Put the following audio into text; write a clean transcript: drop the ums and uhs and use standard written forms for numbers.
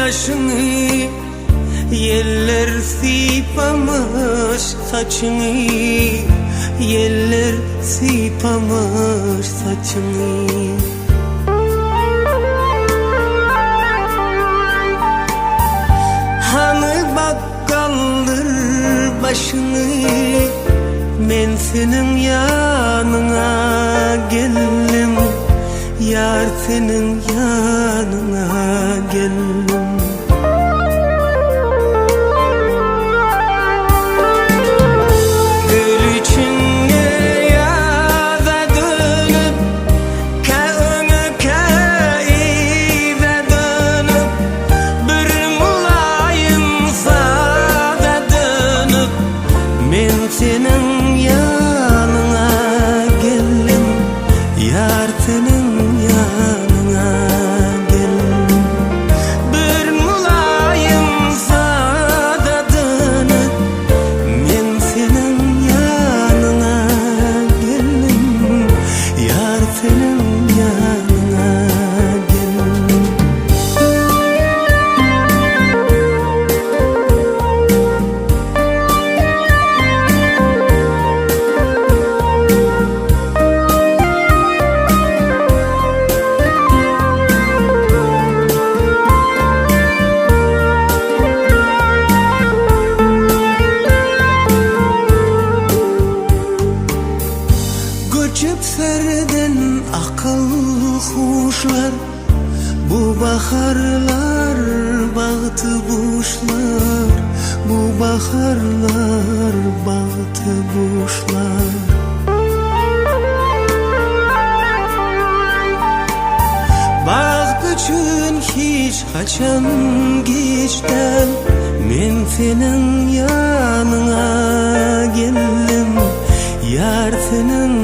yaşını, yeller sipamış saçını, yeller sipamış saçını. Hani bakkaldır başını, men senin yanına geldim, yar senin yanına geldim. Gül içinde yaza dönüp, kağını kaive dönüp, bir mulayim sada dönüp, men senin yanına geldim, yar senin yanına geldim. Bir mulayim sada dönüp, men senin yanına geldim, yar senin yanına geldim. Göçüp serden akıllı kuşlar, bu baharlar bağıtı buşlar, bu baharlar bağıtı buşlar. Baht üçün hiç kaçan geçten, men senin yanına geldim, yar senin